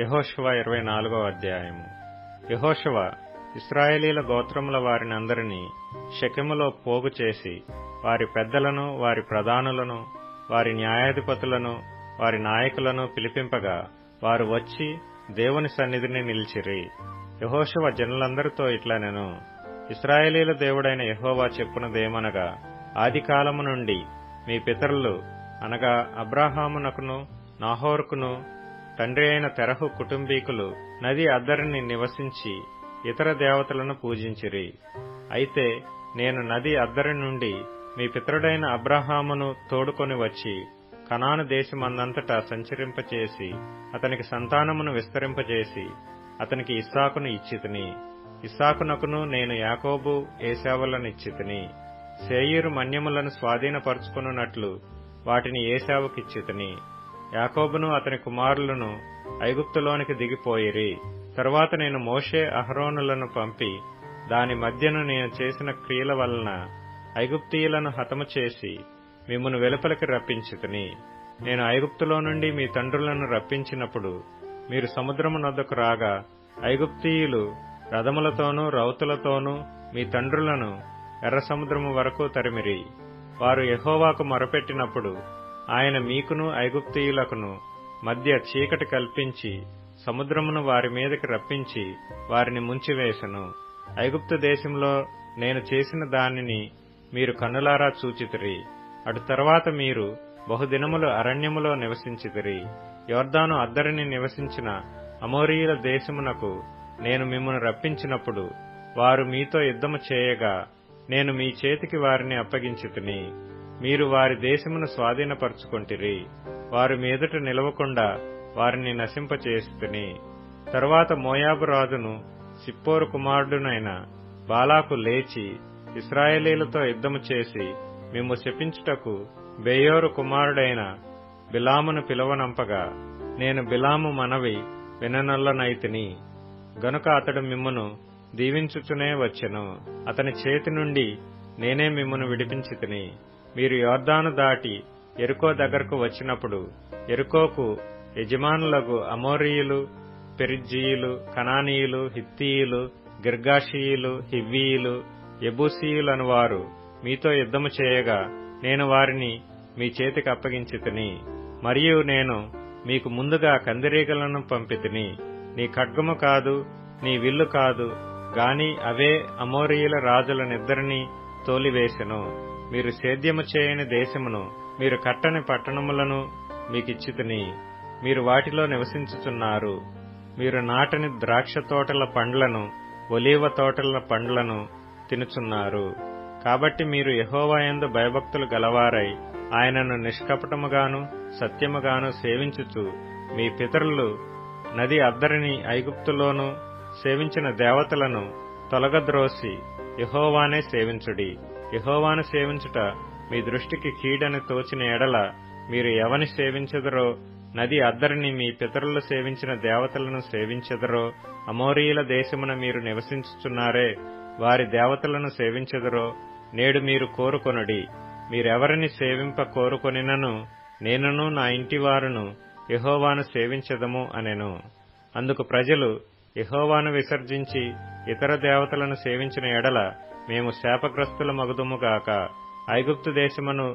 యెహోషువ 24వ అధ్యాయము. యెహోషువ ఇశ్రాయేలీల గోత్రముల వారిని అందరినీ షెకెములో పోగు చేసి వారి పెద్దలను, వారి ప్రధానులను, వారి న్యాయాధిపతులను, వారి నాయకులను పిలిపింపగా వారు వచ్చి దేవుని సన్నిధిని నిలిచిరి. యెహోషువ జనులందరితో ఇట్లనెను, ఇశ్రాయేలీల దేవుడైన యెహోవా చెప్పునదేమనగా, ఆదికాలము నుండి మీ పితరులు అనగా అబ్రాహామునకును నాహోరుకును తండ్రి అయిన తెరహు కుటుంబీకులు నది అద్దరిని నివసించి ఇతర దేవతలను పూజించిరి. అయితే నేను నది అద్దరి నుండి మీ పితరుడైన అబ్రాహామును తోడుకొని వచ్చి కనాను దేశమందంతటా సంచరింపచేసి అతనికి సంతానమును విస్తరింపజేసి అతనికి ఇస్సాకును ఇచ్చితిని. ఇస్సాకునకును నేను యాకోబు ఏశావులనిచ్చితిని. శేయీరు మన్యములను స్వాధీనపరుచుకున్నట్లు వాటిని ఏశావుకిచ్చితిని. యాకోబును అతని కుమారులను ఐగుప్తులోనికి దిగిపోయిరి. తరువాత నేను మోషే అహరోనులను పంపి దాని మధ్యను నేను చేసిన క్రియల వలన ఐగుప్తీయులను హతము చేసి మిమ్మును వెలుపలికి రప్పించితిని. నేను ఐగుప్తులో నుండి మీ తండ్రులను రప్పించినప్పుడు మీరు సముద్రము నొద్దకు రాగా ఐగుప్తీయులు రథములతోనూ రౌతులతోనూ మీ తండ్రులను ఎర్ర సముద్రము వరకు తరిమిరి. వారు యెహోవాకు మొరపెట్టినప్పుడు ఆయన మీకును ఐగుప్తీయులకును మధ్య చీకటి కల్పించి సముద్రమును వారి మీదకి రప్పించి వారిని ముంచివేసెను. ఐగుప్తు దేశంలో నేను చేసిన దానిని మీరు కన్నులారా చూచితిరి. అటు తర్వాత మీరు బహుదినములు అరణ్యములో నివసించితిరి. యొర్దాను అద్దరిని నివసించిన అమోరీయుల దేశమునకు నేను మిమ్మును రప్పించినప్పుడు వారు మీతో యుద్ధము చేయగా నేను మీ చేతికి వారిని అప్పగించితిని. మీరు వారి దేశమును స్వాధీనపరుచుకొంటిరి. వారు మీదట నిలవకుండా వారిని నశింపచేసితిని. తరువాత మోయాబు రాజును సిప్పోరు కుమారుడునైన బాలాకు లేచి ఇశ్రాయేలీలతో యుద్ధము చేసి మిమ్ము శపించుటకు బెయోరు కుమారుడైన బిలామును పిలువనంపగా నేను బిలాము మనవి విననొల్లనైతిని. గనుక అతడు మిమ్మును దీవించుచునే వచ్చెను. అతని చేతి నుండి నేనే మిమ్మును విడిపించితిని. మీరు యొర్దాను దాటి యెరికో దగ్గరకు వచ్చినప్పుడు యెరికోకు యజమానులకు అమోరీయులు, పెరిజ్జీయులు, కనానీయులు, హిత్తీయులు, గిర్గాషీయులు, హివ్వీయులు, యెబూసీయులను వారు మీతో యుద్ధము చేయగా నేను వారిని మీ చేతికి అప్పగించితిని. మరియు నేను మీకు ముందుగా కందిరీగలను పంపితిని. నీ ఖడ్గము కాదు, నీ విల్లు కాదు గాని అవే అమోరీయుల రాజులనిద్దరినీ తోలివేసెను. మీరు సేద్యము చేయని దేశమును, మీరు కట్టని పట్టణములను మీకిచ్చితిని. మీరు వాటిలో నివసించుచున్నారు. మీరు నాటని ద్రాక్ష తోటల పండ్లను, ఒలీవ తోటల పండ్లను తినుచున్నారు. కాబట్టి మీరు యెహోవా యందు భయభక్తులు గలవారై ఆయనను నిష్కపటముగాను సత్యముగాను సేవించుచు మీ పితరులు నది అద్దరిని ఐగుప్తులోను సేవించిన దేవతలను తొలగద్రోసి యెహోవానే సేవించుడి. యెహోవాను సేవించుట మీ దృష్టికి కీడని తోచిన ఎడల మీరు ఎవని సేవించెదరో, నది అద్దరిని మీ పితరులు సేవించిన దేవతలను సేవించెదరో, అమోరీయుల దేశమున మీరు నివసించుచున్నారే వారి దేవతలను సేవించెదరో నేడు మీరు కోరుకొనుడి. మీరెవరిని సేవింప కోరుకొనినను నేనును నా ఇంటివారును యెహోవాను సేవించెదము అనెను. అందుకు ప్రజలు యెహోవాను విసర్జించి ఇతర దేవతలను సేవించిన ఎడల మేము శాపగ్రస్తులమగుదుముగాక. ఐగుప్తు దేశమును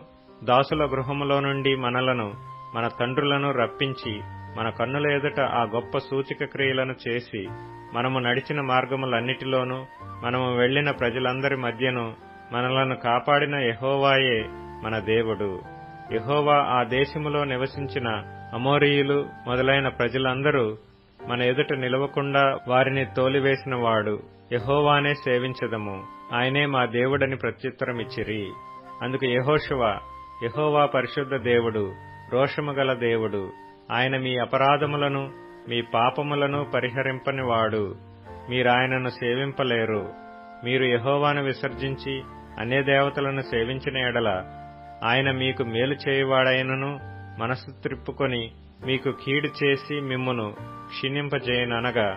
దాసుల గృహములో నుండి మనలను మన తండ్రులను రప్పించి మన కన్నుల ఎదుట ఆ గొప్ప సూచక క్రియలను చేసి మనము నడిచిన మార్గములన్నిటిలోనూ మనము వెళ్లిన ప్రజలందరి మధ్యను మనలను కాపాడిన యెహోవాయే మన దేవుడు. యెహోవా ఆ దేశములో నివసించిన అమోరీయులు మొదలైన ప్రజలందరూ మన ఎదుట నిలవకుండా వారిని తోలివేసినవాడు. యెహోవానే సేవించదము, ఆయనే మా దేవుడని ప్రత్యుత్తరమిచ్చిరి. అందుకు యెహోషువ, యెహోవా పరిశుద్ధ దేవుడు, రోషము గల దేవుడు. ఆయన మీ అపరాధములను మీ పాపములను పరిహరింపనివాడు. మీరాయనను సేవింపలేరు. మీరు యెహోవాను విసర్జించి అన్య దేవతలను సేవించిన ఎడల ఆయన మీకు మేలు చేయువాడైనను మనసు త్రిప్పుకొని మీకు కీడు చేసి మిమ్మును క్షీణింపజేయననగా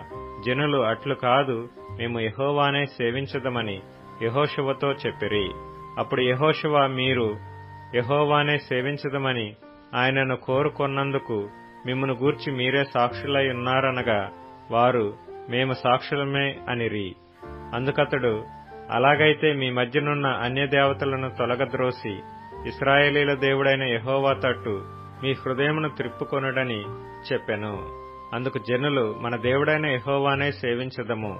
జనులు అట్లు కాదు, మేము యెహోవానే సేవించదమని యెహోషువతో చెప్పిరి. అప్పుడు యెహోషువ మీరు యెహోవానే సేవించదమని ఆయనను కోరుకొన్నందుకు మిమ్మును గూర్చి మీరే సాక్షులై ఉన్నారనగా వారు, మేము సాక్షులమే అనిరి. అందుకతడు, అలాగైతే మీ మధ్యనున్న అన్యదేవతలను తొలగద్రోసి ఇశ్రాయేలీల దేవుడైన యెహోవా తట్టు మీ హృదయమును త్రిప్పుకొనుడని చెప్పెను. అందుకు జనులు, మన దేవుడైన యెహోవానే సేవించదము,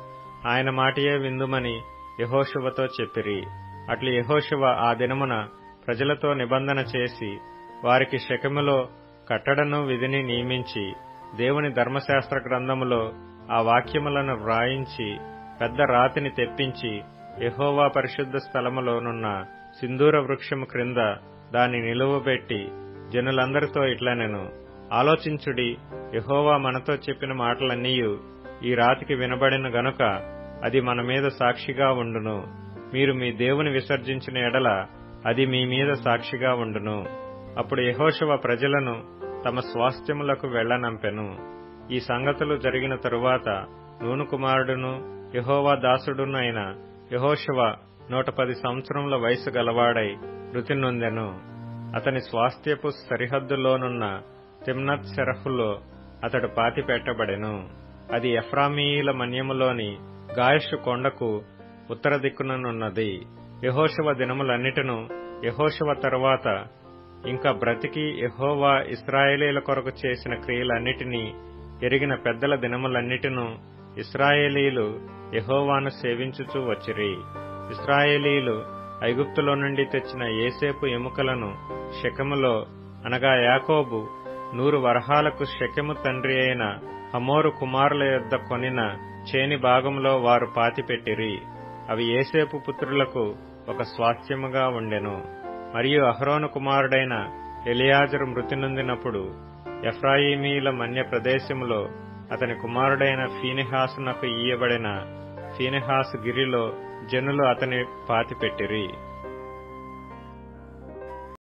ఆయన మాటయే విందుమని యెహోషువతో చెప్పిరి. అట్లు యెహోషువ ఆ దినమున ప్రజలతో నిబంధన చేసి వారికి షెకెములో కట్టడను విధిని నియమించి దేవుని ధర్మశాస్త్ర గ్రంథములో ఆ వాక్యములను వ్రాయించి పెద్ద రాతిని తెప్పించి యెహోవా పరిశుద్ధ స్థలములోనున్న సింధూర వృక్షము క్రింద దాన్ని నిలువబెట్టి జనులందరితో ఇట్లనెను, ఆలోచించుడి, యెహోవా మనతో చెప్పిన మాటలన్నీయు ఈ రాతికి వినబడిన గనుక అది మన మీద సాక్షిగా ఉండును. మీరు మీ దేవుని విసర్జించిన ఎడల అది మీ మీద సాక్షిగా ఉండును. అప్పుడు యెహోషువ ప్రజలను తమ స్వాస్థ్యములకు వెళ్లనంపెను. ఈ సంగతులు జరిగిన తరువాత నూను కుమారుడును యెహోవా దాసుడును అయిన యెహోషువ 110 సంవత్సరముల వయసు గలవాడై మృతి నొందెను. అతని స్వాస్థ్యపు సరిహద్దులోనున్న తిమ్నత్ సెరహులో అతడు పాతిపెట్టబడెను. అది ఎఫ్రామీయుల మన్యములోని గాయషు కొండకు ఉత్తర దిక్కుననున్నది. యెహోషువ దినములన్నిటిను యెహోషువ తరువాత ఇంకా బ్రతికి యెహోవా ఇశ్రాయేలీల కొరకు చేసిన క్రియలన్నిటినీ ఎరిగిన పెద్దల దినములన్నిటిను ఇశ్రాయేలీలు యెహోవాను సేవించుచూ వచ్చిరి. ఇశ్రాయేలీలు ఐగుప్తులో నుండి తెచ్చిన యోసేపు ఎముకలను షెకెములో, అనగా యాకోబు 100 వరహాలకు షెకెము తండ్రి అయిన హమోరు కుమారుల యొద్ద కొనిన చేని భాగంలో వారు పాతిపెట్టిరి. అవి యోసేపు పుత్రులకు ఒక స్వాస్థ్యముగా ఉండెను. మరియు అహరోను కుమారుడైన ఎలియాజరు మృతి నొందినప్పుడు ఎఫ్రాయిమీల మన్య ప్రదేశములో అతని కుమారుడైన ఫీనెహాసునకు ఇయ్యబడిన ఫీనెహాసు గిరిలో జనులు అతని పాతిపెట్టిరి.